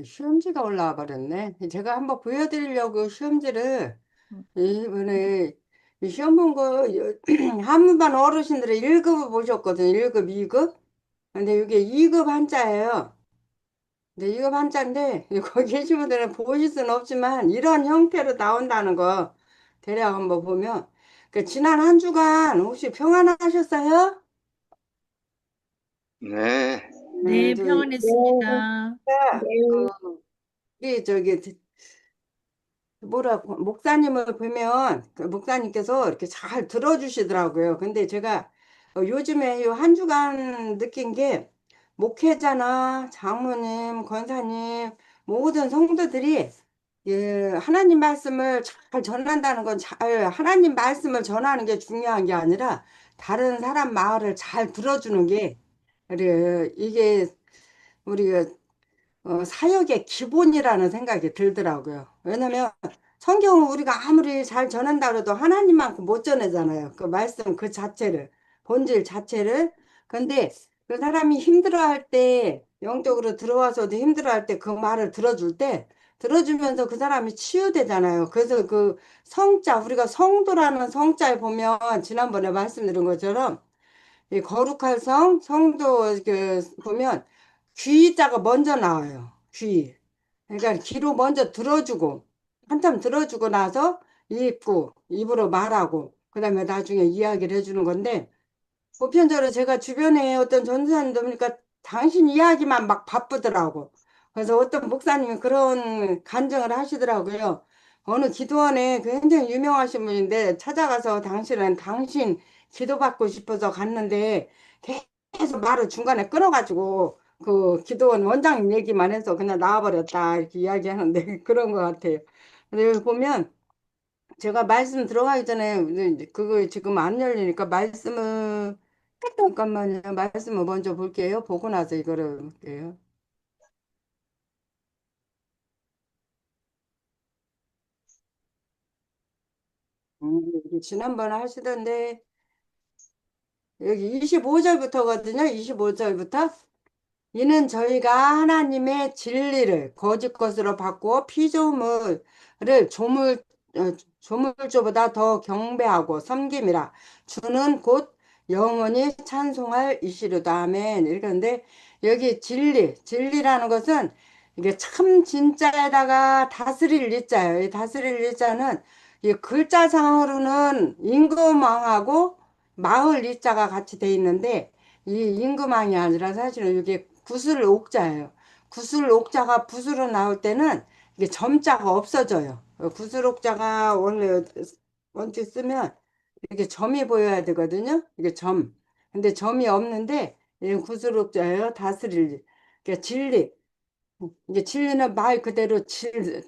시험지가 올라와 버렸네. 제가 한번 보여드리려고 시험지를 이번에 이 시험 본 거 한문반 어르신들의 1급을 보셨거든요. 1급, 2급. 근데 이게 2급 한자예요. 근데 2급 한자인데 거기 계신 분들은 보실 수는 없지만 이런 형태로 나온다는 거 대략 한번 보면 지난 한 주간 혹시 평안하셨어요? 네, 네, 저희 평안했습니다. 우리 저기 뭐라고 목사님을 보면 그 목사님께서 이렇게 잘 들어주시더라고요. 근데 제가 요즘에 요 한 주간 느낀 게 목회자나 장로님, 권사님 모든 성도들이 하나님 말씀을 잘 전한다는 건 잘 하나님 말씀을 전하는 게 중요한 게 아니라 다른 사람 말을 잘 들어주는 게 그래 이게 우리가 사역의 기본이라는 생각이 들더라고요. 왜냐면 성경은 우리가 아무리 잘 전한다 해도 하나님만큼 못 전하잖아요. 그 말씀 그 자체를, 본질 자체를. 근데 그 사람이 힘들어할 때, 영적으로 들어와서도 힘들어할 때 그 말을 들어줄 때, 들어주면서 그 사람이 치유되잖아요. 그래서 그 성자, 우리가 성도라는 성자에 보면 지난번에 말씀드린 것처럼 이 거룩할 성, 성도 그 보면 귀자가 먼저 나와요. 귀. 그러니까 귀로 먼저 들어주고 한참 들어주고 나서 입고 입으로 말하고 그다음에 나중에 이야기를 해주는 건데 보편적으로 제가 주변에 어떤 전도사님도 보니까 당신 이야기만 막 바쁘더라고. 그래서 어떤 목사님이 그런 간증을 하시더라고요. 어느 기도원에 굉장히 유명하신 분인데 찾아가서 당신은 당신 기도받고 싶어서 갔는데 계속 말을 중간에 끊어가지고 그 기도원 원장님 얘기만 해서 그냥 나와버렸다 이렇게 이야기하는데 그런 것 같아요. 근데 여기 보면 제가 말씀 들어가기 전에 이제 그거 지금 안 열리니까 말씀을 잠깐만요. 말씀을 먼저 볼게요. 보고 나서 이거를 볼게요. 여기 지난번에 하시던데 여기 25절부터거든요. 25절부터 이는 저희가 하나님의 진리를 거짓 것으로 바꾸어 피조물을 조물조보다 더 경배하고 섬김이라 주는 곧 영원히 찬송할 이시로다. 아멘. 이렇게 여기 진리라는 것은 이게 참 진짜에다가 다스릴 리자예요. 이 다스릴 리자는 이 글자상으로는 임금왕하고 마을 리자가 같이 돼 있는데 이 임금왕이 아니라 사실은 이게 구슬 옥자예요. 구슬 옥자가 붓으로 나올 때는 이게 점자가 없어져요. 구슬 옥자가 원래 원칙 쓰면 이렇게 점이 보여야 되거든요. 이게 점. 근데 점이 없는데 이 구슬 옥자예요. 다스릴. 그러니까 진리. 이게 진리는 말 그대로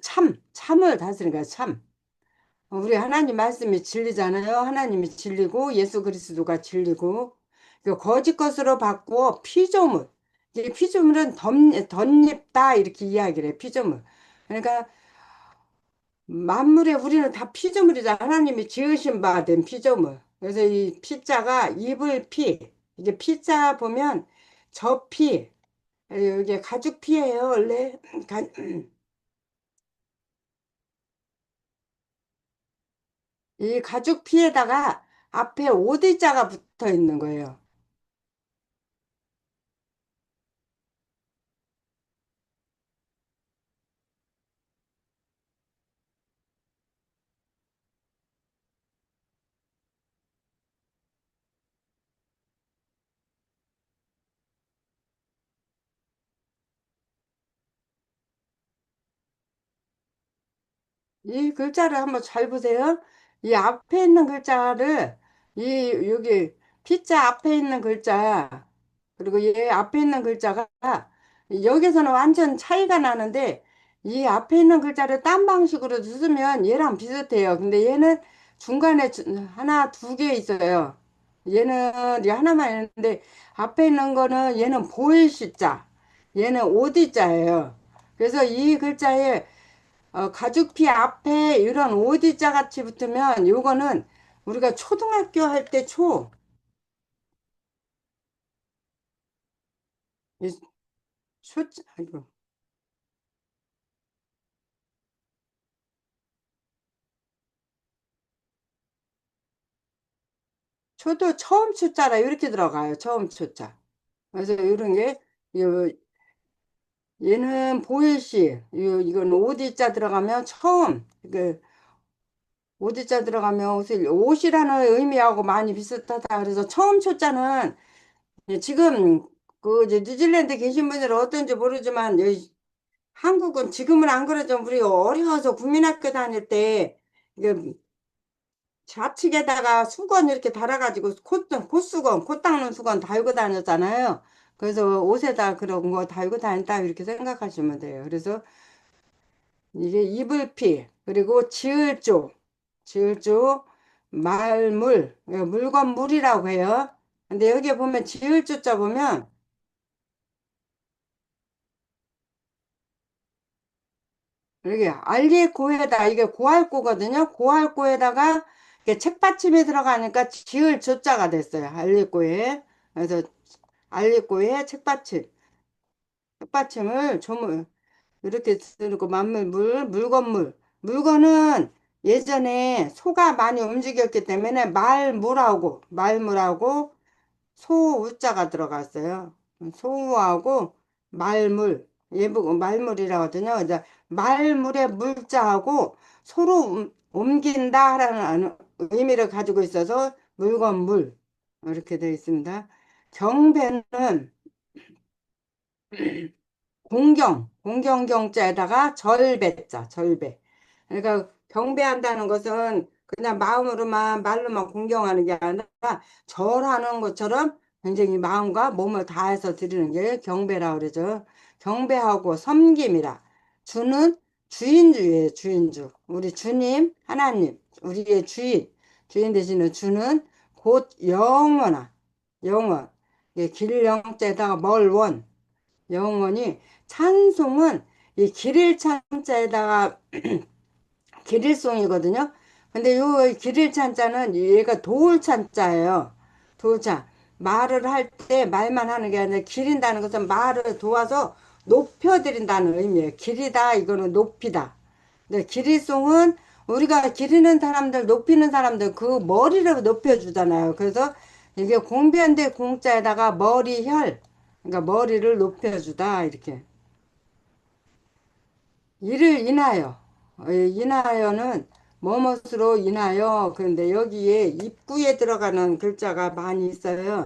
참을 다스리는 거야, 참. 우리 하나님 말씀이 진리잖아요. 하나님이 진리고 예수 그리스도가 진리고 그 거짓 것으로 바꾸어 피조물. 이 피조물은 덧입다 이렇게 이야기를 해. 피조물. 그러니까 만물에 우리는 다 피조물이잖아. 하나님이 지으신 바 된 피조물. 그래서 이 피자가 입을 피. 이게 피자 보면 저 피. 이게 가죽 피예요, 원래. 이 가죽 피에다가 앞에 오디자가 붙어 있는 거예요. 이 글자를 한번 잘 보세요. 이 앞에 있는 글자를 여기 피자 앞에 있는 글자 그리고 얘 앞에 있는 글자가 여기서는 완전 차이가 나는데 이 앞에 있는 글자를 딴 방식으로 쓰면 얘랑 비슷해요. 근데 얘는 중간에 하나 두 개 있어요. 얘는 이 하나만 있는데 앞에 있는 거는 얘는 보이시자 얘는 오디자예요. 그래서 이 글자에 가죽피 앞에 이런 오디자 같이 붙으면 요거는 우리가 초등학교 할 때 이 아이고. 초도 처음 초자라 이렇게 들어가요. 처음 초자. 그래서 이런 게 요- 얘는 보일시 이건 오디자 들어가면 처음 그 오디자 들어가면 옷이라는 의미하고 많이 비슷하다. 그래서 처음 초자는 지금 그 이제 뉴질랜드 계신 분들은 어떤지 모르지만 한국은 지금은 안 그러죠. 우리 어려워서 국민학교 다닐 때 이게 좌측에다가 수건 이렇게 달아가지고 콧수건, 코 닦는 수건 달고 다녔잖아요. 그래서 옷에다 그런 거 달고 다닌다 이렇게 생각하시면 돼요. 그래서 이게 이불피 그리고 지을조 말물 물건물이라고 해요. 근데 여기 보면 지을조자 보면 이게 알리고에다 이게 고할고거든요. 고할고에다가 이게 책받침이 들어가니까 지을 조자가 됐어요. 알리고에. 그래서 알리고에 책받침을 조물 이렇게 쓰고 물건은 예전에 소가 많이 움직였기 때문에 말물하고 소우자가 들어갔어요. 소우하고 말물, 예부 말물이라고 하거든요. 이제 말물의 물자하고 소로 옮긴다라는 의미를 가지고 있어서 물건물 이렇게 되어 있습니다. 경배는 공경경자에다가 절배자, 절배. 그러니까 경배한다는 것은 그냥 마음으로만 말로만 공경하는 게 아니라 절하는 것처럼 굉장히 마음과 몸을 다해서 드리는 게 경배라고 그러죠. 경배하고 섬김이라. 주는 주인주예요, 주인주. 우리 주님, 하나님, 우리의 주인 되시는 주는 곧 영원. 이게 길영자에다가 멀원. 영원히 찬송은 이 길일 찬자에다가 길일송이거든요. 근데 요 길일 찬자는 얘가 도울 찬자예요. 도울찬. 말을 할 때 말만 하는 게 아니라 기린다는 것은 말을 도와서 높여드린다는 의미예요. 길이다 이거는 높이다. 근데 기릴송은 우리가 기리는 사람들 높이는 사람들 그 머리를 높여주잖아요. 그래서 이게 공변대 공자에다가 머리혈 그러니까 머리를 높여주다 이렇게 이를 인하여 인하여는 뭐뭇으로 인하여 그런데 여기에 입구에 들어가는 글자가 많이 있어요.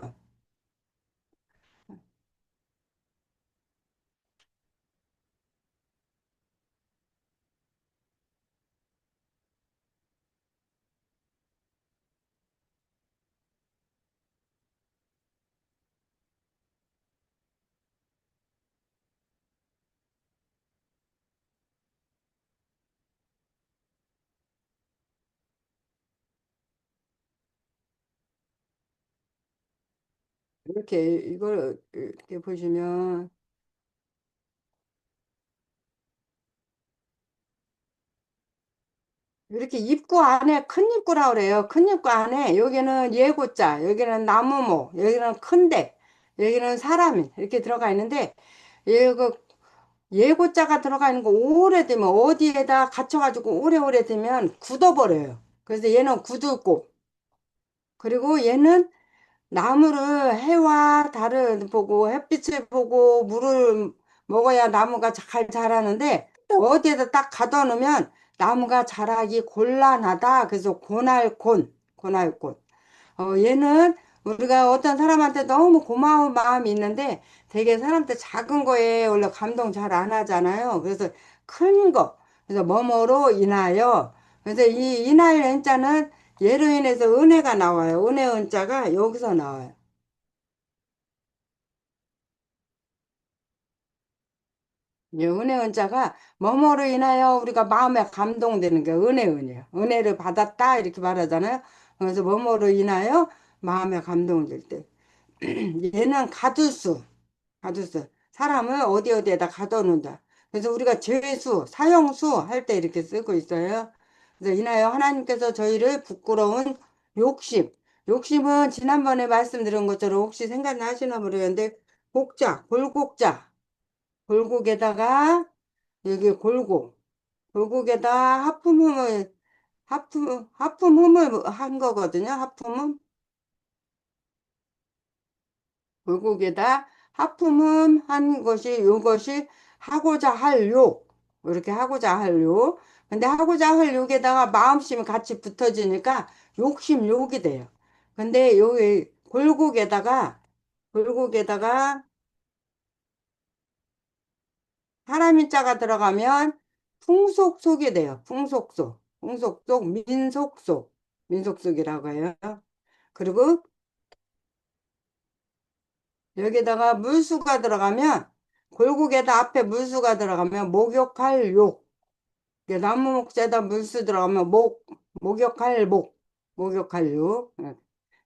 이렇게 이걸 이렇게 보시면 이렇게 입구 안에 큰 입구라고 그래요. 큰 입구 안에 여기는 예고자, 여기는 나무모, 여기는 큰데, 여기는 사람이 이렇게 들어가 있는데 이거 예고자가 들어가 있는 거 오래되면 어디에다 갇혀가지고 오래오래 되면 굳어버려요. 그래서 얘는 굳었고 그리고 얘는 나무를 해와 달을 보고 햇빛을 보고 물을 먹어야 나무가 잘 자라는데 어디에다 딱 가둬놓으면 나무가 자라기 곤란하다. 그래서 고날곤. 얘는 우리가 어떤 사람한테 너무 고마운 마음이 있는데 되게 사람한테 작은 거에 원래 감동 잘 안 하잖아요. 그래서 큰 거. 그래서 뭐뭐로 인하여. 그래서 이 인하여 연자는 예로 인해서 은혜가 나와요. 은혜 은자가 여기서 나와요. 예, 은혜 은자가 뭐뭐로 인하여 우리가 마음에 감동되는 게 은혜예요. 은혜를 받았다 이렇게 말하잖아요. 그래서 뭐뭐로 인하여 마음에 감동될 때. 얘는 가두수. 사람을 어디에다 가둬놓는다. 그래서 우리가 죄수, 사형수 할 때 이렇게 쓰고 있어요. 그래서 이나여 하나님께서 저희를 부끄러운 욕심. 욕심은 지난번에 말씀드린 것처럼 혹시 생각나시나 모르겠는데, 골곡에다가, 여기 골곡에다 하품음을 한 거거든요. 하품음. 골고기에다 하품은 한 것이 요것이 하고자 할 욕. 이렇게 하고자 할 욕. 근데 하고자 할 욕에다가 마음심이 같이 붙어지니까 욕심 욕이 돼요. 근데 여기 골고기에다가 사람인 자가 들어가면 풍속속이 돼요. 민속속이라고 해요. 그리고 여기다가 물수가 들어가면 골고기에다 앞에 물수가 들어가면 목욕할 욕. 이게 나무 목재에다 물수 들어가면 목욕할 욕. 예.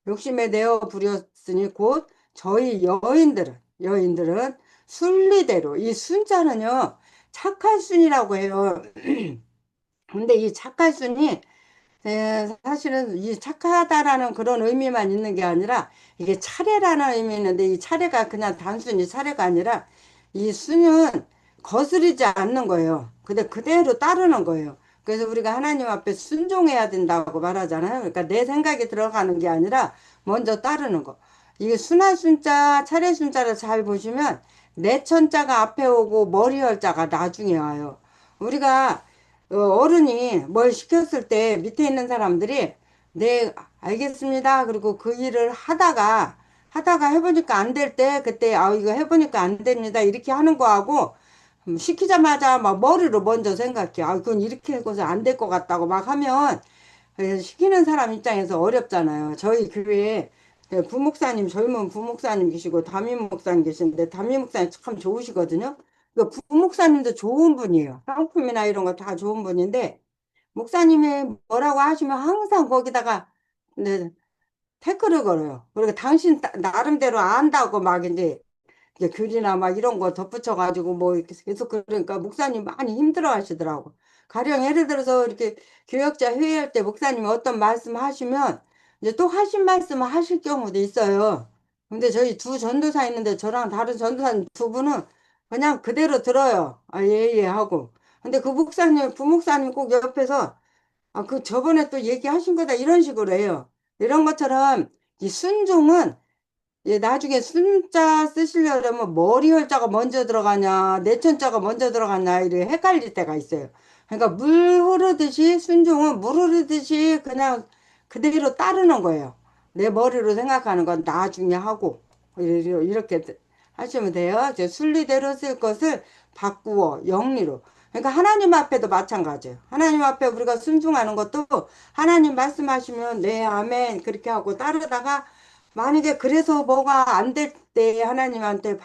욕심에 내어 부렸으니 곧 저희 여인들은 순리대로 이 순자는요 착할 순이라고 해요. 근데 이 착할 순이 사실은 이 착하다라는 그런 의미만 있는 게 아니라 이게 차례라는 의미 있는데 이 차례가 그냥 단순히 차례가 아니라 이 수는 거스르지 않는 거예요. 근데 그대로 따르는 거예요. 그래서 우리가 하나님 앞에 순종해야 된다고 말하잖아요. 그러니까 내 생각이 들어가는 게 아니라 먼저 따르는 거. 이게 순화 순자, 차례 순자를 잘 보시면 내천자가 앞에 오고 머리 열자가 나중에 와요. 우리가 어른이 뭘 시켰을 때 밑에 있는 사람들이 네, 알겠습니다. 그리고 그 일을 하다가 해보니까 안 될 때 그때 아 이거 해보니까 안 됩니다. 이렇게 하는 거하고 시키자마자 막 머리로 먼저 생각해. 아 그건 이렇게 해서 안 될 것 같다고 막 하면 시키는 사람 입장에서 어렵잖아요. 저희 교회에 부목사님, 젊은 부목사님 계시고 담임 목사님 계신데 담임 목사님 참 좋으시거든요. 그 부목사님도 좋은 분이에요. 상품이나 이런 거 다 좋은 분인데 목사님이 뭐라고 하시면 항상 거기다가 네, 태클을 걸어요. 그리고 당신 나름대로 안다고 막 이제 글이나 막 이런 거 덧붙여가지고 뭐 이렇게 계속 그러니까 목사님 많이 힘들어 하시더라고. 가령 예를 들어서 이렇게 교역자 회의할 때 목사님이 어떤 말씀 하시면 이제 또 하신 말씀을 하실 경우도 있어요. 근데 저희 두 전도사 있는데 저랑 다른 전도사 두 분은 그냥 그대로 들어요. 아, 예, 예 하고. 근데 그 목사님, 부목사님 꼭 옆에서 아, 그 저번에 또 얘기하신 거다 이런 식으로 해요. 이런 것처럼 이 순종은 예, 나중에 순자 쓰시려면 머리 혈자가 먼저 들어가냐, 내천자가 먼저 들어가냐, 이렇게 헷갈릴 때가 있어요. 그러니까 물 흐르듯이, 순종은 물 흐르듯이 그냥 그대로 따르는 거예요. 내 머리로 생각하는 건 나중에 하고, 이렇게 하시면 돼요. 이제 순리대로 쓸 것을 바꾸어, 영리로. 그러니까 하나님 앞에도 마찬가지예요. 하나님 앞에 우리가 순종하는 것도 하나님 말씀하시면 네, 아멘, 그렇게 하고 따르다가 만약에 그래서 뭐가 안 될 때 하나님한테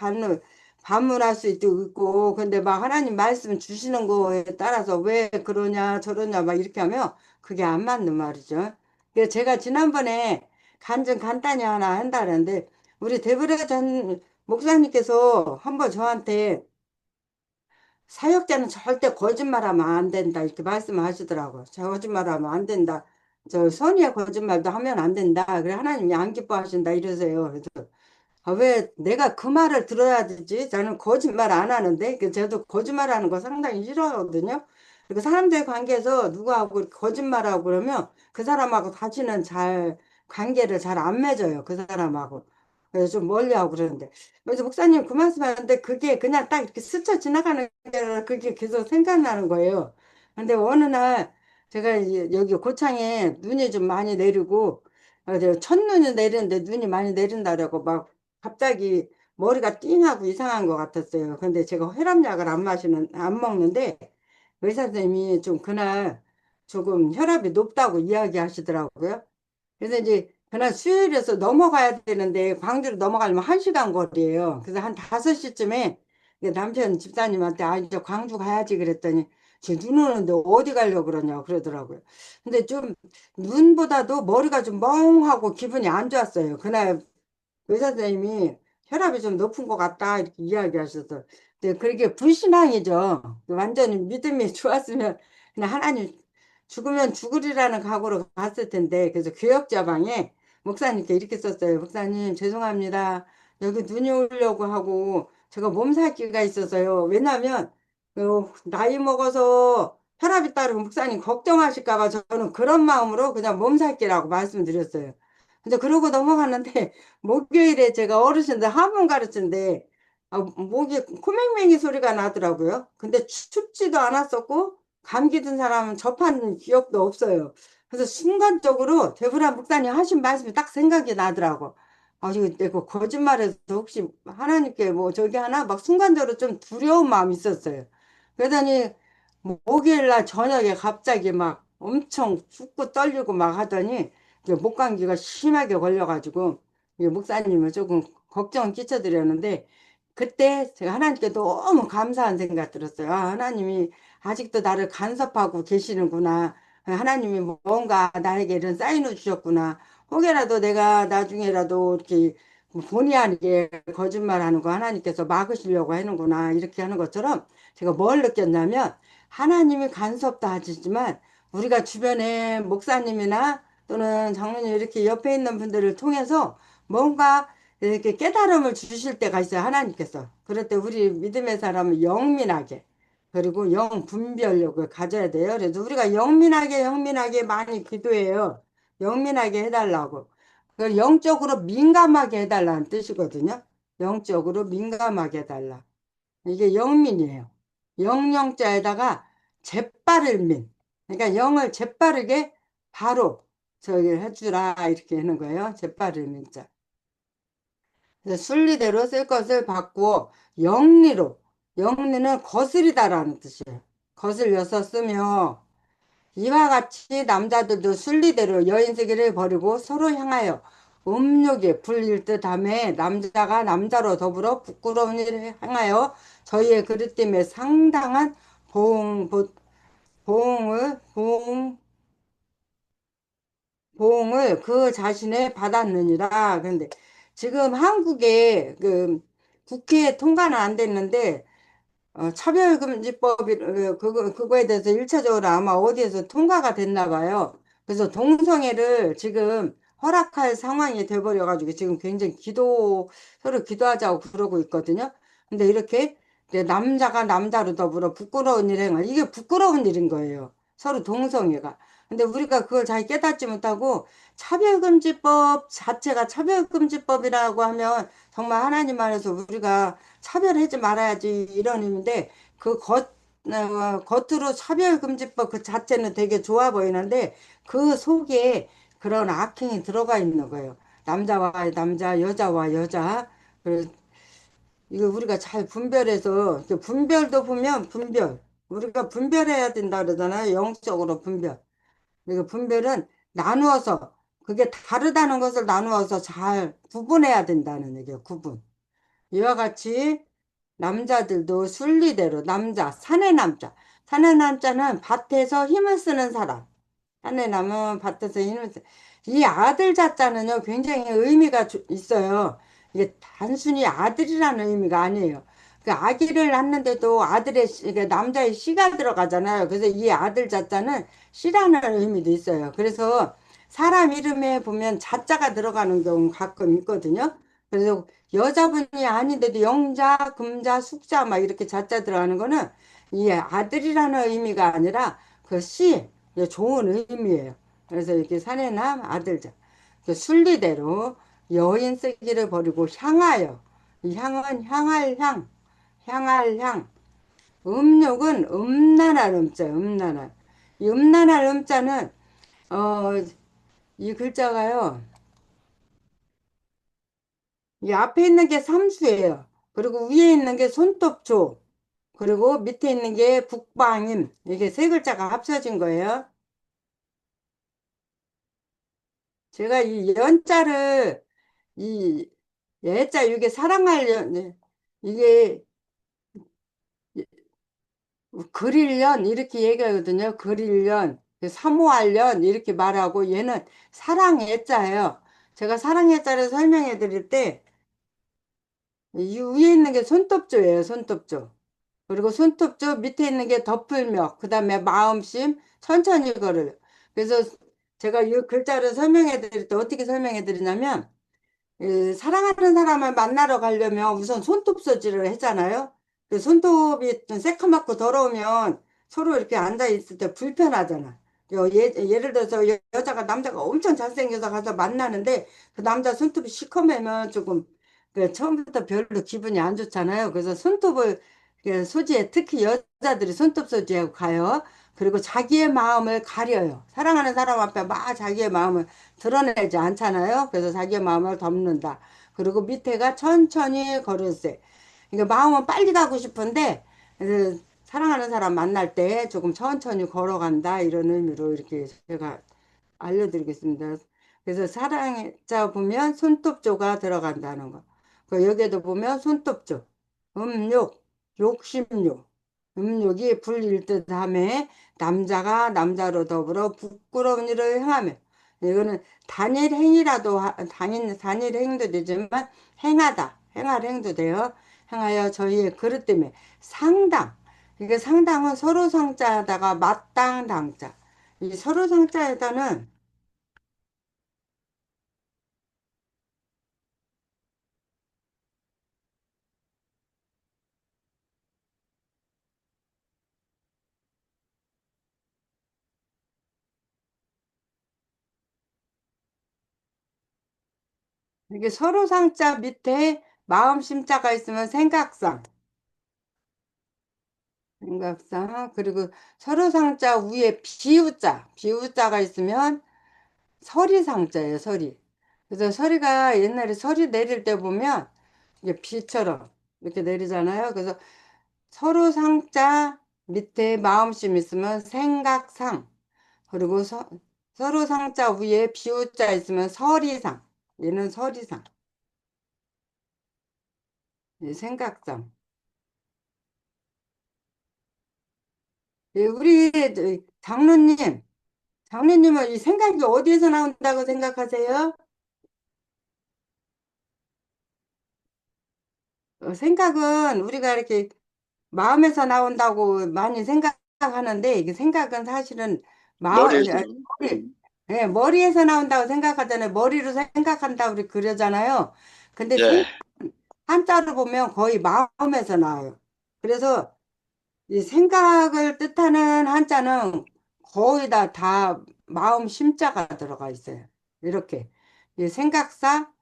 반문할 수도 있고, 근데 막 하나님 말씀 주시는 거에 따라서 왜 그러냐, 저러냐, 막 이렇게 하면 그게 안 맞는 말이죠. 그래서 제가 지난번에 간증 간단히 하나 한다는데, 우리 데브레 전 목사님께서 한번 저한테 사역자는 절대 거짓말하면 안 된다, 이렇게 말씀하시더라고요. 거짓말하면 안 된다. 저 선의의 거짓말도 하면 안 된다. 그래 하나님이 안 기뻐하신다 이러세요. 아, 왜 내가 그 말을 들어야 되지? 저는 거짓말 안 하는데, 저도 거짓말하는 거 상당히 싫어하거든요. 그리고 사람들 관계에서 누구하고 이렇게 거짓말하고 그러면 그 사람하고 다시는 관계를 잘 안 맺어요. 그 사람하고. 그래서 좀 멀리하고 그러는데. 그래서 목사님 그 말씀 하는데 그게 그냥 딱 이렇게 스쳐 지나가는 게 아니라 그게 계속 생각나는 거예요. 근데 어느 날 제가 여기 고창에 눈이 좀 많이 내리고, 첫눈이 내리는데 눈이 많이 내린다라고 막 갑자기 머리가 띵하고 이상한 것 같았어요. 근데 제가 혈압약을 안 먹는데 의사 선생님이 좀 그날 조금 혈압이 높다고 이야기하시더라고요. 그래서 이제 그날 수요일에서 넘어가야 되는데 광주로 넘어가려면 1시간 거리예요. 그래서 한 5시쯤에 남편 집사님한테 아 이제 광주 가야지 그랬더니 제 눈 오는데 어디 가려고 그러냐고 그러더라고요. 근데 좀 눈보다도 머리가 좀 멍하고 기분이 안 좋았어요. 그날 의사 선생님이 혈압이 좀 높은 것 같다 이렇게 이야기하셔서 근데 그게 불신앙이죠. 완전히 믿음이 좋았으면 그냥 하나님 죽으면 죽으리라는 각오로 갔을 텐데 그래서 교역자방에 목사님께 이렇게 썼어요. 목사님 죄송합니다. 여기 눈이 오려고 하고 제가 몸살기가 있어서요. 왜냐하면 나이 먹어서 혈압이 따르고 목사님 걱정하실까 봐 저는 그런 마음으로 그냥 몸살기라고 말씀드렸어요. 근데 그러고 넘어갔는데 목요일에 제가 어르신들 한문 가르치는데 목이 코맹맹이 소리가 나더라고요. 근데 춥지도 않았었고 감기 든 사람은 접한 기억도 없어요. 그래서 순간적으로 대부라 목사님 하신 말씀이 딱 생각이 나더라고. 이거 내가 거짓말해서 혹시 하나님께 뭐 저기 하나 막 순간적으로 좀 두려운 마음이 있었어요. 그러더니 목요일 날 저녁에 갑자기 막 엄청 춥고 떨리고 막 하더니 이제 목감기가 심하게 걸려가지고 이 목사님을 조금 걱정 끼쳐드렸는데 그때 제가 하나님께 너무 감사한 생각 들었어요. 하나님이 아직도 나를 간섭하고 계시는구나. 하나님이 뭔가 나에게 이런 사인을 주셨구나. 혹여라도 내가 나중에라도 이렇게 본의 아니게 거짓말하는 거 하나님께서 막으시려고 하는구나. 이렇게 하는 것처럼 제가 뭘 느꼈냐면 하나님이 간섭도 하시지만 우리가 주변에 목사님이나 또는 장로님 이렇게 옆에 있는 분들을 통해서 뭔가 이렇게 깨달음을 주실 때가 있어요. 하나님께서. 그럴 때 우리 믿음의 사람은 영민하게 그리고 영 분별력을 가져야 돼요. 그래서 우리가 영민하게 많이 기도해요. 영민하게 해달라고. 그걸 영적으로 민감하게 해달라는 뜻이거든요. 영적으로 민감하게 해달라. 이게 영민이에요. 영영자에다가 재빠를 민. 그러니까 영을 재빠르게 바로 저기 해주라 이렇게 하는 거예요. 재빠를 민자. 그래서 순리대로 쓸 것을 바꾸어 영리로. 영리는 거스리다라는 뜻이에요. 거슬려서 쓰며 이와 같이 남자들도 순리대로 여인세기를 버리고 서로 향하여 음욕에 불릴 듯하며 남자가 남자로 더불어 부끄러운 일을 향하여 저희의 그릇됨에 상당한 보응을 보응을 그 자신에 받았느니라. 근데 지금 한국에 그 국회에 통과는 안 됐는데 차별금지법이 그거에 대해서 일차적으로 아마 어디에서 통과가 됐나 봐요. 그래서 동성애를 지금 허락할 상황이 돼버려가지고 지금 굉장히 서로 기도하자고 그러고 있거든요. 근데 이렇게 이제 남자가 남자로 더불어 부끄러운 일 행을 이게 부끄러운 일인 거예요. 서로 동성애가. 근데 우리가 그걸 잘 깨닫지 못하고 차별금지법 자체가 차별금지법이라고 하면 정말 하나님 안에서 우리가 차별하지 말아야지 이런 의미인데 겉으로 차별금지법 그 자체는 되게 좋아 보이는데 그 속에 그런 악행이 들어가 있는 거예요. 남자와 남자, 여자와 여자. 그래서 이거 우리가 잘 분별해서 분별도 보면 분별. 우리가 분별해야 된다 그러잖아요. 영적으로 분별. 그리고 분별은 나누어서 그게 다르다는 것을 나누어서 잘 구분해야 된다는 얘기예요. 구분. 이와 같이 남자들도 순리대로 남자, 사내 남자. 사내 남자는 밭에서 힘을 쓰는 사람. 사내 남은 밭에서 힘을 쓰. 이 아들 자자는요, 굉장히 의미가 있어요. 이게 단순히 아들이라는 의미가 아니에요. 그 아기를 낳는데도 이게 남자의 씨가 들어가잖아요. 그래서 이 아들 자자는 씨라는 의미도 있어요. 그래서 사람 이름에 보면 자자가 들어가는 경우 가끔 있거든요. 그래서 여자분이 아닌데도 영자, 금자, 숙자 막 이렇게 자자 들어가는 거는 이 아들이라는 의미가 아니라 그 씨, 좋은 의미예요. 그래서 이렇게 사내남, 아들자. 그 순리대로 여인 쓰기를 버리고 향하여. 이 향은 향할 향. 음욕은 음란한 음자, 음란한. 이 음란한 음자는, 어, 이 글자가요, 이 앞에 있는 게 삼수예요. 그리고 위에 있는 게 손톱조. 그리고 밑에 있는 게 북방임. 이게 세 글자가 합쳐진 거예요. 제가 이 연자를, 이 예자, 이게 사랑할 연, 이게 그릴련, 이렇게 얘기하거든요. 그릴련, 사모하련, 이렇게 말하고 얘는 사랑 예자예요. 제가 사랑 예자를 설명해 드릴 때, 이 위에 있는 게 손톱조예요. 손톱조. 그리고 손톱조 밑에 있는 게 덮을며 그다음에 마음심 천천히 걸을. 그래서 제가 이 글자를 설명해 드릴 때 어떻게 설명해 드리냐면 사랑하는 사람을 만나러 가려면 우선 손톱소지를 했잖아요. 그 손톱이 좀 새카맣고 더러우면 서로 이렇게 앉아 있을 때 불편하잖아. 예를 들어서 여자가 남자가 엄청 잘생겨서 가서 만나는데 그 남자 손톱이 시커매면 조금 처음부터 별로 기분이 안 좋잖아요. 그래서 손톱을 소지해 특히 여자들이 손톱 소지하고 가요. 그리고 자기의 마음을 가려요. 사랑하는 사람 앞에 막 자기의 마음을 드러내지 않잖아요. 그래서 자기의 마음을 덮는다. 그리고 밑에가 천천히 걸으세요. 그러니까 마음은 빨리 가고 싶은데 사랑하는 사람 만날 때 조금 천천히 걸어간다 이런 의미로 이렇게 제가 알려드리겠습니다. 그래서 사랑자 보면 손톱조가 들어간다는 거. 그 여기에도 보면 손톱조, 음욕, 욕심욕, 음욕이 불일 듯함에 남자가 남자로 더불어 부끄러운 일을 행하며 이거는 단일 행위라도 단일 행도 되지만 행할 행도 돼요. 행하여 저희의 그릇 때문에 상당 이게 상당은 서로 상자에다가 마땅 당자 이 서로 상자에다는 이게 서로 상자 밑에 마음 심자가 있으면 생각상 그리고 서로 상자 위에 비우자가 있으면 서리상자예요 서리. 그래서 서리가 옛날에 서리 내릴 때 보면 이게 비처럼 이렇게 내리잖아요. 그래서 서로 상자 밑에 마음심 있으면 생각상 그리고 서로 상자 위에 비우자 있으면 서리상 얘는 서리상 생각상 예, 우리 장로님은 이 생각이 어디에서 나온다고 생각하세요? 생각은 우리가 이렇게 마음에서 나온다고 많이 생각하는데 이게 생각은 사실은 머리에서. 머리, 예, 머리에서 나온다고 생각하잖아요. 머리로 생각한다고 우리 그러잖아요. 근데 예. 한자로 보면 거의 마음에서 나와요. 그래서 이 생각을 뜻하는 한자는 거의 다 마음 심자가 들어가 있어요. 이렇게. 이 생각상,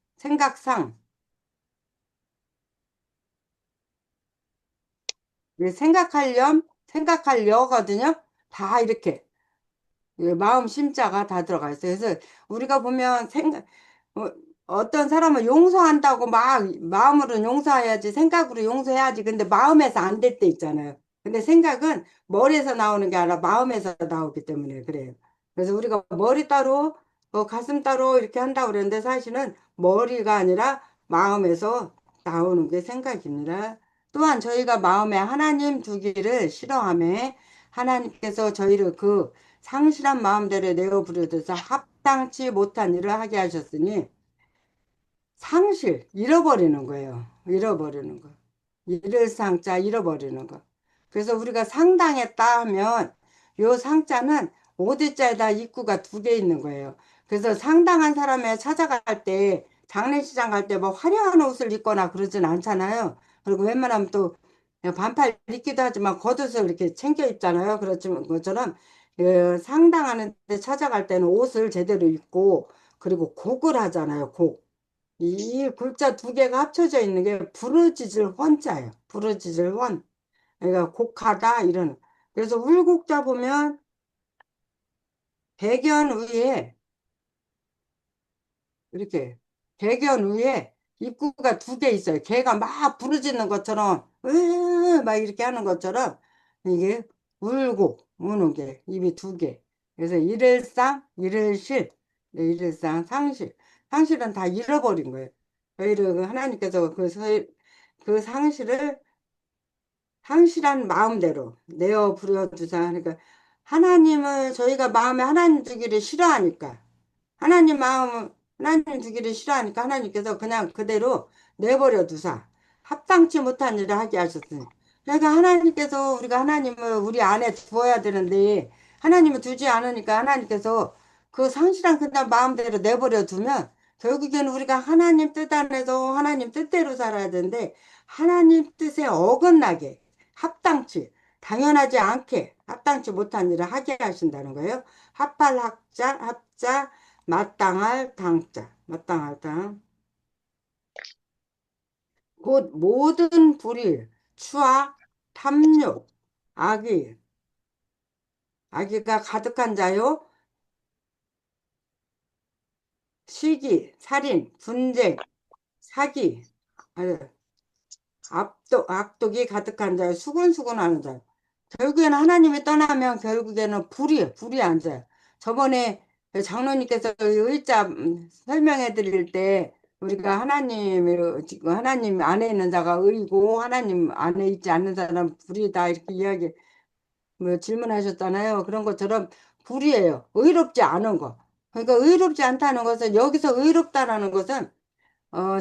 이 생각하려거든요. 다 이렇게. 이 마음 심자가 다 들어가 있어요. 그래서 우리가 보면 어떤 사람은 용서한다고 막 마음으로 용서해야지 생각으로 용서해야지 근데 마음에서 안 될 때 있잖아요. 근데 생각은 머리에서 나오는 게 아니라 마음에서 나오기 때문에 그래요. 그래서 우리가 머리 따로 가슴 따로 이렇게 한다고 그랬는데 사실은 머리가 아니라 마음에서 나오는 게 생각입니다. 또한 저희가 마음에 하나님 두기를 싫어하며 하나님께서 저희를 그 상실한 마음대로 내어 부르셔서 합당치 못한 일을 하게 하셨으니 잃어버리는 거예요. 잃어버리는 거. 잃을 상자, 잃어버리는 거. 그래서 우리가 상당했다 하면 요 상자는 오대자에다 입구가 두 개 있는 거예요. 그래서 상당한 사람에 찾아갈 때 장례식장 갈 때 뭐 화려한 옷을 입거나 그러진 않잖아요. 그리고 웬만하면 또 반팔 입기도 하지만 겉옷을 이렇게 챙겨 입잖아요. 그렇지만 것처럼 상당한 데 찾아갈 때는 옷을 제대로 입고 그리고 곡을 하잖아요. 곡. 이 글자 두 개가 합쳐져 있는 게 부르짖을 헌자예요. 부르짖을 헌. 그러니까 곡하다 이런. 그래서 울곡자 보면 백연 위에 이렇게 백연 위에 입구가 두 개 있어요. 개가 막 부르짖는 것처럼 으막 이렇게 하는 것처럼 이게 울곡 우는 게 입이 두 개. 그래서 일일상, 일일실, 일일상, 상실은 다 잃어버린 거예요. 저희를 하나님께서 그 상실을 상실한 마음대로 내어 부려주사. 그러니까 하나님을 저희가 마음에 하나님 두기를 싫어하니까 하나님 두기를 싫어하니까 하나님께서 그냥 그대로 내버려 두사 합당치 못한 일을 하게 하셨어요. 그러니까 하나님께서 우리가 하나님을 우리 안에 두어야 되는데 하나님을 두지 않으니까 하나님께서 그 상실한 그냥 마음대로 내버려 두면 결국에는 우리가 하나님 뜻 안에서 하나님 뜻대로 살아야 되는데 하나님 뜻에 어긋나게 합당치. 당연하지 않게 합당치 못한 일을 하게 하신다는 거예요. 합할 학자, 합자, 마땅할 당자, 마땅할 당. 곧 모든 불의, 추악, 탐욕, 악의, 악의가 가득한 자요. 시기, 살인, 분쟁, 사기, 아, 악독이 가득한 자요. 수군수군하는 자요. 결국에는 하나님이 떠나면 결국에는 불이 앉아요. 저번에 장로님께서 의자 설명해 드릴 때 우리가 지금 하나님 안에 있는 자가 의고 하나님 안에 있지 않는 사람 불이다 이렇게 이야기 질문하셨잖아요. 그런 것처럼 불이에요. 의롭지 않은 거. 그러니까 의롭지 않다는 것은 여기서 의롭다라는 것은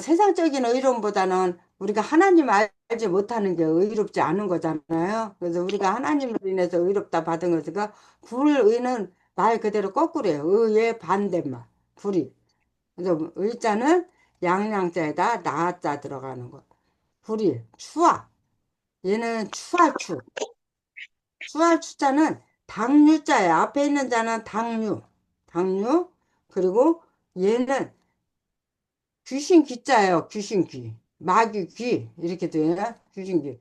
세상적인 의로움보다는 우리가 하나님 알지 못하는 게 의롭지 않은 거잖아요. 그래서 우리가 하나님으로 인해서 의롭다 받은 것이가 불의는 말 그대로 거꾸로예요. 의의 반대말. 불의. 그래서 의자는 양양자에다 나자 들어가는 거. 불의. 추악. 얘는 추할추. 추할추자는 당류자예요. 앞에 있는 자는 당류. 당류. 그리고 얘는 귀신 귀자예요. 귀신 귀. 마귀 귀. 이렇게 돼요. 귀신 귀.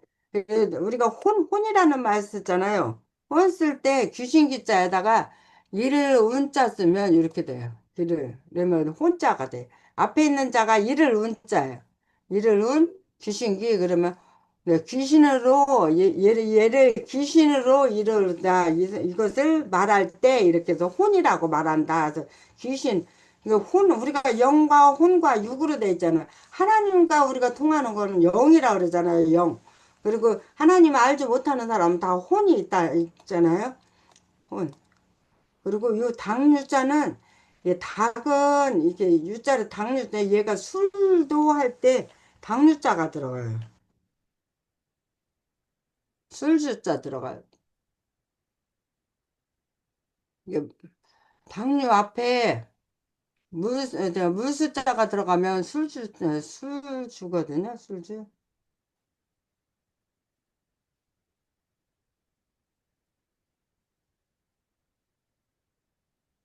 우리가 혼이라는 말 쓰잖아요. 혼 쓸 때 귀신 귀자에다가 이를 운자 쓰면 이렇게 돼요. 이를. 그러면 혼자가 돼. 앞에 있는 자가 이를 운자예요. 이를 운, 귀신 귀. 그러면 네, 귀신으로, 얘를 귀신으로 이르다, 이것을 말할 때 이렇게 해서 혼이라고 말한다. 그래서 귀신, 이거 우리가 영과 혼과 육으로 돼 있잖아요. 하나님과 우리가 통하는 거는 영이라 그러잖아요, 영. 그리고 하나님 알지 못하는 사람은 다 혼이 있잖아요. 혼. 그리고 이 당유자는, 닭은, 이게 유자를 당유자, 얘가 술도 할 때 당유자가 들어가요. 술주자 들어가요. 이게 당류 앞에 물수자가 들어가면 술주거든요, 술주.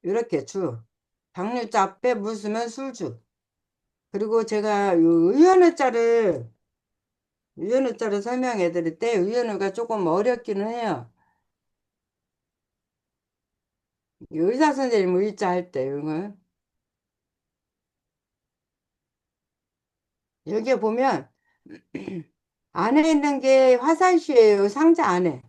이렇게 주. 당류자 앞에 물 쓰면 술주. 그리고 제가 요 의연어자를 설명해 드릴 때 의연어가 조금 어렵기는 해요. 의사 선생님 의자 할 때, 이거. 여기에 보면 안에 있는 게 화살표예요, 상자 안에.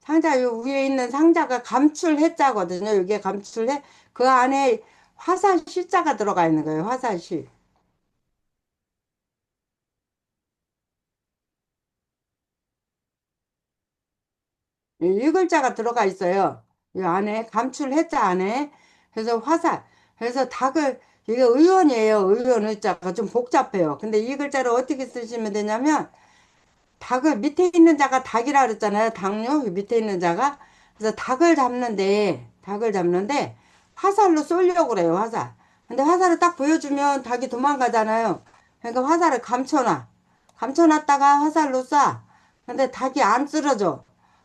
상자 요 위에 있는 상자가 감출해자거든요. 이게 감출해. 그 안에 화살시자가 들어가 있는 거예요. 화살시. 이 글자가 들어가 있어요. 이 안에 감출해자 안에. 그래서 화살. 그래서 닭을 이게 의원이에요. 의원 의자가 좀 복잡해요. 근데 이 글자를 어떻게 쓰시면 되냐면 닭을 밑에 있는 자가 닭이라 그랬잖아요. 닭요 밑에 있는 자가. 그래서 닭을 잡는데 화살로 쏘려고 그래요. 화살. 근데 화살을 딱 보여주면 닭이 도망가잖아요. 그러니까 화살을 감춰놨다가 화살로 쏴. 근데 닭이 안 쓰러져.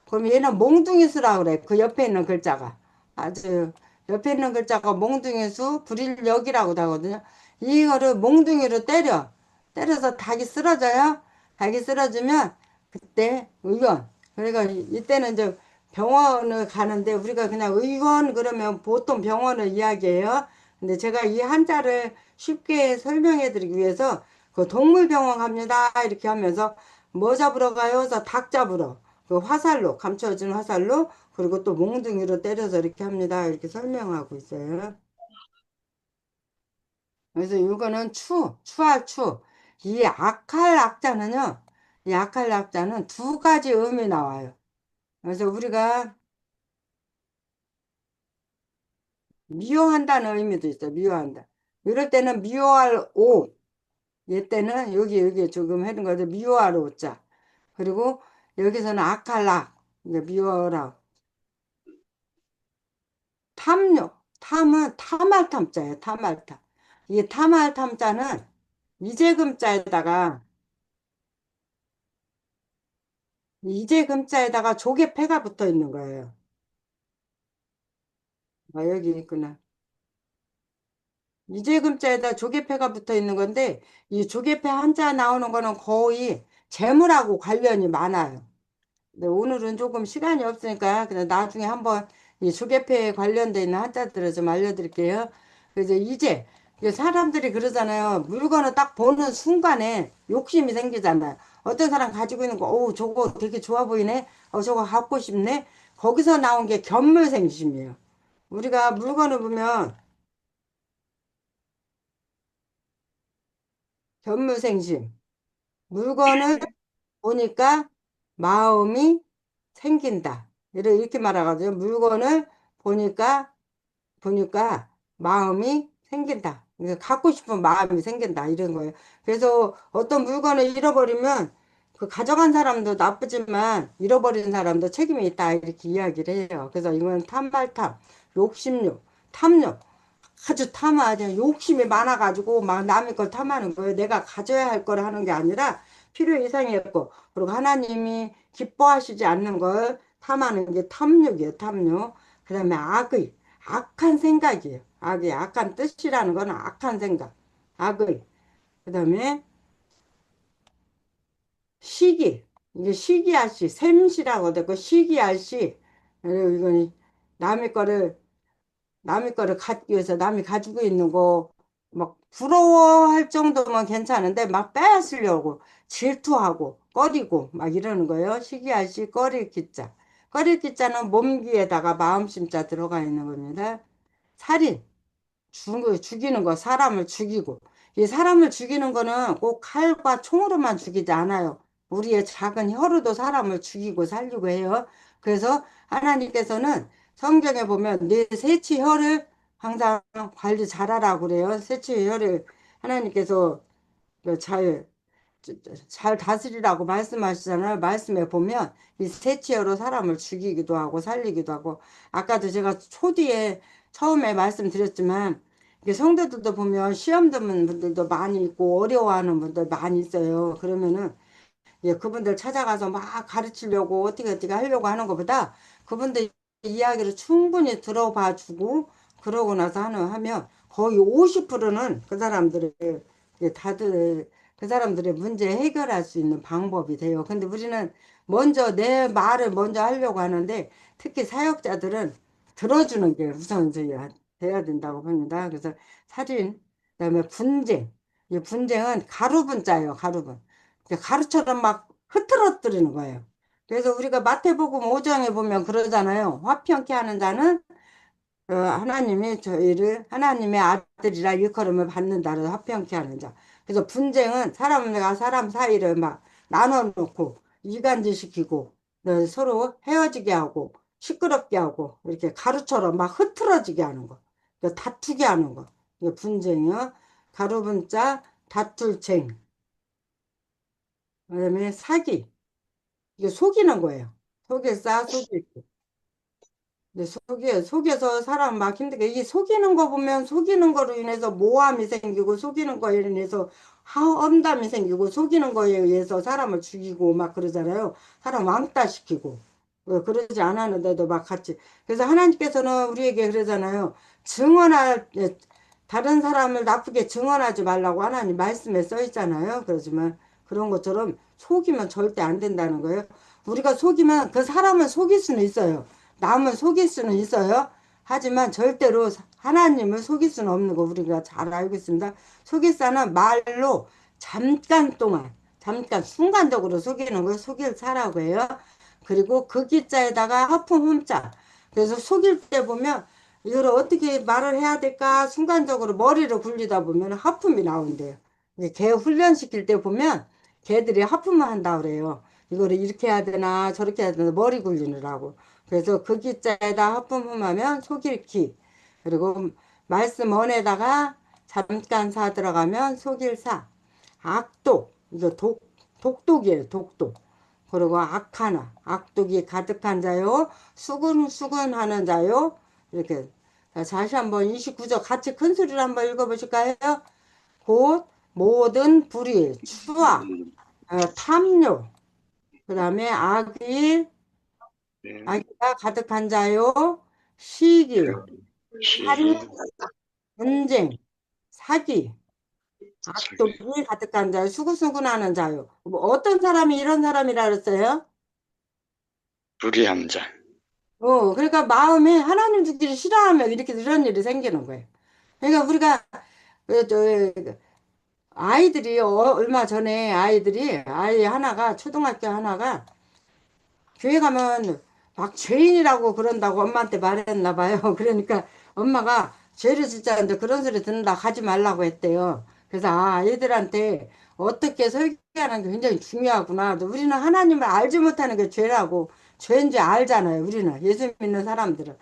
그럼 얘는 몽둥이 수라 그래. 그 옆에 있는 글자가. 아주 옆에 있는 글자가 몽둥이 수, 불일역이라고 하거든요. 이거를 몽둥이로 때려서 닭이 쓰러져요. 닭이 쓰러지면 그때 의원. 그러니까 이때는 이제 병원을 가는데 우리가 그냥 의원 그러면 보통 병원을 이야기해요. 근데 제가 이 한자를 쉽게 설명해 드리기 위해서 그 동물병원 갑니다. 이렇게 하면서 뭐 잡으러 가요? 그래서 닭 잡으러. 그 화살로, 감춰진 화살로, 그리고 또 몽둥이로 때려서 이렇게 합니다. 이렇게 설명하고 있어요. 그래서 이거는 추할 추. 이 악할 악자는요, 이 악할 악자는 두 가지 음이 나와요. 그래서 우리가 미워한다는 의미도 있어요. 미워한다. 이럴 때는 미워할 오. 얘 때는 여기 조금 해둔 거죠. 미워할 오자. 그리고 여기서는 악할 악. 이제 미워라. 탐욕. 탐은 탐할 탐자예요. 탐할 탐. 이 탐할 탐자는 이재금자에다가 이제 금자에다가 조개패가 붙어 있는 거예요. 아, 여기 있구나. 이제 금자에다 조개패가 붙어 있는 건데, 이 조개패 한자 나오는 거는 거의 재물하고 관련이 많아요. 네, 오늘은 조금 시간이 없으니까 그냥 나중에 한번 이 주계폐에 관련돼 있는 한자들을 좀 알려드릴게요. 그래서 이제 이게 사람들이 그러잖아요. 물건을 딱 보는 순간에 욕심이 생기잖아요. 어떤 사람 가지고 있는 거, 오, 저거 되게 좋아 보이네. 저거 갖고 싶네. 거기서 나온 게 견물생심이에요. 우리가 물건을 보면 견물생심. 물건을 보니까 마음이 생긴다. 이렇게 말하거든요. 물건을 보니까 마음이 생긴다. 그러니까 갖고 싶은 마음이 생긴다. 이런 거예요. 그래서 어떤 물건을 잃어버리면 그 가져간 사람도 나쁘지만 잃어버린 사람도 책임이 있다. 이렇게 이야기를 해요. 그래서 이건 탐발탐, 욕심욕, 탐욕. 아주 탐하죠. 욕심이 많아가지고 막 남의 걸 탐하는 거예요. 내가 가져야 할 걸 하는 게 아니라 필요 이상이었고, 그리고 하나님이 기뻐하시지 않는 걸 탐하는 게 탐욕이에요. 탐욕. 그 다음에 악의, 악한 생각이에요. 악의 악한 뜻이라는 거는 악한 생각. 악의. 그 다음에 시기. 이게 시기할시, 샘시라고 되고 시기할시. 그리고 이건 남의 거를 갖기 위해서 남이 가지고 있는 거 막 부러워할 정도면 괜찮은데 막 빼앗으려고 질투하고 꺼리고 막 이러는 거예요. 시기할시 꺼릴 기자. 꺼릴 기자는 몸기에다가 마음심자 들어가 있는 겁니다. 살인. 죽이는 거, 사람을 죽이고. 이 사람을 죽이는 거는 꼭 칼과 총으로만 죽이지 않아요. 우리의 작은 혀로도 사람을 죽이고 살리고 해요. 그래서 하나님께서는 성경에 보면 내 세치 혀를 항상 관리 잘하라고 그래요. 세치 혀를 하나님께서 잘 잘 다스리라고 말씀하시잖아요. 말씀에 보면 이 세치어로 사람을 죽이기도 하고 살리기도 하고 아까도 제가 초디에 처음에 말씀드렸지만 이게 성도들도 보면 시험 드는 분들도 많이 있고 어려워하는 분들 많이 있어요. 그러면은 예, 그분들 찾아가서 막 가르치려고 어떻게 하려고 하는 것보다 그분들 이야기를 충분히 들어봐 주고 그러고 나서 하면 거의 50%는 그 사람들을 예, 다들 그 사람들의 문제 해결할 수 있는 방법이 돼요. 근데 우리는 먼저 내 말을 먼저 하려고 하는데 특히 사역자들은 들어주는 게 우선적이야 돼야 된다고 봅니다. 그래서 살인, 그다음에 분쟁. 이 분쟁은 가루분자예요, 가루분. 가루처럼 막 흐트러뜨리는 거예요. 그래서 우리가 마태복음 5장에 보면 그러잖아요. 화평케 하는 자는 하나님이 저희를 하나님의 아들이라 일컬음을 받는다는 화평케 하는 자. 그래서 분쟁은 사람과 사람 사이를 막 나눠놓고 이간질 시키고 서로 헤어지게 하고 시끄럽게 하고 이렇게 가루처럼 막 흐트러지게 하는 거. 다투게 하는 거. 이게 분쟁이요. 가루 분자 다툴쟁. 그다음에 사기. 이게 속이는 거예요. 속이고. 근데 속여서 사람 막 힘들게, 이 속이는 거 보면 속이는 거로 인해서 모함이 생기고, 속이는 거에 인해서 험담이 생기고, 속이는 거에 의해서 사람을 죽이고 막 그러잖아요. 사람 왕따 시키고. 그러지 않았는데도 막 같이. 그래서 하나님께서는 우리에게 그러잖아요. 다른 사람을 나쁘게 증언하지 말라고 하나님 말씀에 써 있잖아요. 그러지만 그런 것처럼 속이면 절대 안 된다는 거예요. 우리가 속이면 그 사람을 속일 수는 있어요. 남을 속일 수는 있어요. 하지만 절대로 하나님을 속일 수는 없는 거 우리가 잘 알고 있습니다. 속일사는 말로 잠깐 동안, 잠깐 순간적으로 속이는 걸 속일사라고 해요. 그리고 그 기자에다가 하품 흠자. 그래서 속일 때 보면 이걸 어떻게 말을 해야 될까 순간적으로 머리를 굴리다 보면 하품이 나온대요. 개 훈련시킬 때 보면 개들이 하품을 한다 그래요. 이거를 이렇게 해야 되나 저렇게 해야 되나 머리 굴리느라고. 그래서 그 기자에다 하품하면 속일기. 그리고 말씀 원에다가 잠깐 사 들어가면 속일사. 악독. 이거 독독이에요. 독독. 그리고 악하나. 악독이 가득한 자요. 수근수근하는 자요. 이렇게. 자, 다시 한번 29절 같이 큰 소리로 한번 읽어보실까요? 곧 모든 불의, 추악, 탐욕, 그 다음에 악이, 네. 악이가 가득한 자요. 시기, 살인, 시기, 전쟁, 사기, 사기, 악독이 가득한 자요. 수구수구나는 자요. 뭐 어떤 사람이 이런 사람이라 그랬어요? 불의한 자. 그러니까 마음에 하나님 주기를 싫어하면 이렇게 이런 일이 생기는 거예요. 그러니까 우리가 저 아이들이 얼마 전에 아이 하나가 초등학교 하나가 교회 가면 막 죄인이라고 그런다고 엄마한테 말했나 봐요. 그러니까 엄마가 죄를 짓지 않는데 그런 소리 듣는다 하지 말라고 했대요. 그래서 아이들한테 어떻게 설계하는 게 굉장히 중요하구나. 우리는 하나님을 알지 못하는 게 죄라고 죄인 줄 알잖아요. 우리는 예수 믿는 사람들은.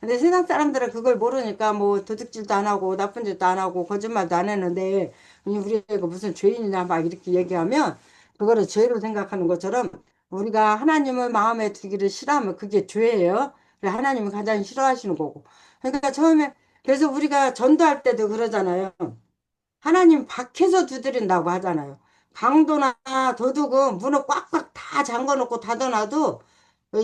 근데 세상 사람들은 그걸 모르니까 뭐 도둑질도 안 하고 나쁜 짓도 안 하고 거짓말도 안 했는데 우리가 무슨 죄인이냐 막 이렇게 얘기하면 그거를 죄로 생각하는 것처럼 우리가 하나님을 마음에 두기를 싫어하면 그게 죄예요. 그래 하나님이 가장 싫어하시는 거고. 그러니까 처음에 그래서 우리가 전도할 때도 그러잖아요. 하나님 밖에서 두드린다고 하잖아요. 강도나 도둑은 문을 꽉꽉 다 잠궈 놓고 닫아놔도 어,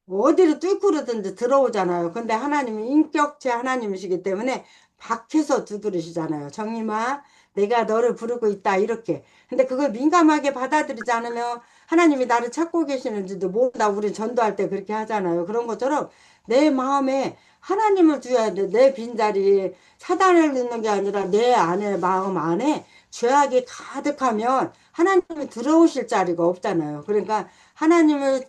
어디를 뚫고 그러든지 들어오잖아요. 근데 하나님은 인격체 하나님이시기 때문에 밖에서 두드리시잖아요. 정림아, 내가 너를 부르고 있다. 이렇게. 근데 그걸 민감하게 받아들이지 않으면 하나님이 나를 찾고 계시는지도 모른다. 우리 전도할 때 그렇게 하잖아요. 그런 것처럼 내 마음에 하나님을 두어야 돼. 내 빈자리에 사단을 넣는 게 아니라 내 안에, 마음 안에 죄악이 가득하면 하나님이 들어오실 자리가 없잖아요. 그러니까 하나님을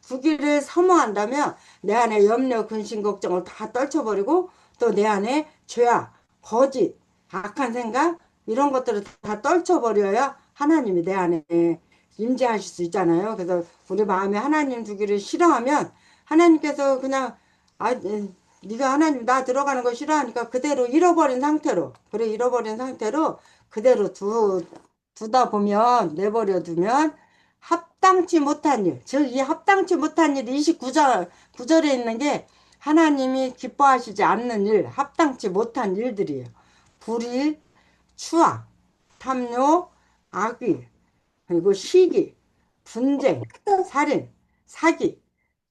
주기를 사모한다면 내 안에 염려, 근심, 걱정을 다 떨쳐버리고 또 내 안에 죄악, 거짓, 악한 생각 이런 것들을 다 떨쳐버려야 하나님이 내 안에 임재하실 수 있잖아요. 그래서 우리 마음에 하나님 두기를 싫어하면 하나님께서 그냥 네가 하나님 나 들어가는 거 싫어하니까 그대로 잃어버린 상태로 그래 잃어버린 상태로 그대로 두다 보면 내버려 두면 합당치 못한 일, 즉 이 합당치 못한 일 29절 구절에 있는 게 하나님이 기뻐하시지 않는 일, 합당치 못한 일들이에요. 불의, 추악, 탐욕, 악의, 그리고 시기, 분쟁, 살인, 사기,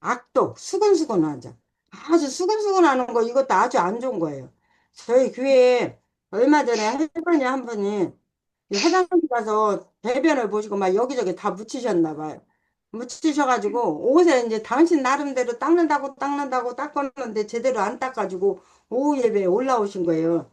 악독, 수근수근하죠. 아주 수근수근하는 거 이것도 아주 안 좋은 거예요. 저희 교회에 얼마 전에 할머니 한 분이 이 화장실 가서 대변을 보시고 막 여기저기 다 묻히셨나 봐요. 묻히셔가지고 옷에 이제 당신 나름대로 닦는다고 닦았는데 제대로 안 닦아가지고 오후 예배에 올라오신 거예요.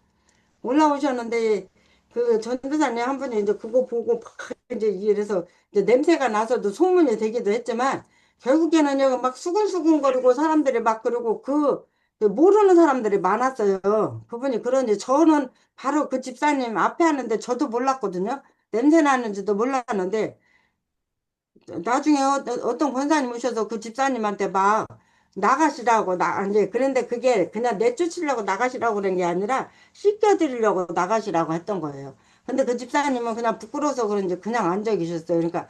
올라오셨는데 그 전도사님 한 분이 이제 그거 보고 막 이제 이래서 이제 냄새가 나서도 소문이 되기도 했지만 결국에는 여기 막 수근수근거리고 사람들이 막 그러고 그 모르는 사람들이 많았어요. 그분이 그런지 저는 바로 그 집사님 앞에 하는데 저도 몰랐거든요. 냄새 나는지도 몰랐는데 나중에 어떤 권사님 오셔서 그 집사님한테 막 나가시라고 이제 그런데 그게 그냥 내쫓으려고 나가시라고 그런 게 아니라 씻겨드리려고 나가시라고 했던 거예요. 근데 그 집사님은 그냥 부끄러워서 그런지 그냥 앉아 계셨어요. 그러니까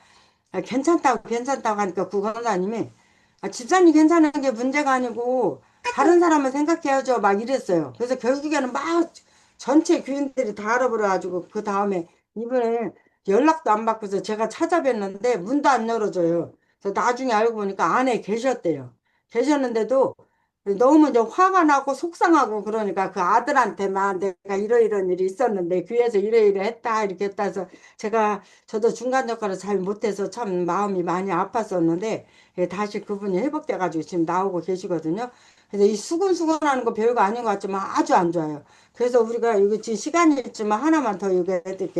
괜찮다고 하니까 그 권사님이 집사님 괜찮은 게 문제가 아니고 다른 사람을 생각해야죠 막 이랬어요. 그래서 결국에는 막 전체 교인들이 다 알아버려가지고 그 다음에 이번에 연락도 안 받고서 제가 찾아뵀는데 문도 안 열어줘요. 그래서 나중에 알고 보니까 안에 계셨대요. 계셨는데도 너무 이제 화가 나고 속상하고 그러니까 그 아들한테만 내가 이러이러한 일이 있었는데 교회에서 이러이러 했다 이렇게 했다 해서 저도 중간 역할을 잘 못해서 참 마음이 많이 아팠었는데 다시 그분이 회복돼가지고 지금 나오고 계시거든요. 그래서 이 수근수근하는 거 별거 아닌 것 같지만 아주 안 좋아요. 그래서 우리가 이거 지금 시간이 있지만 하나만 더 얘기해 드릴게요.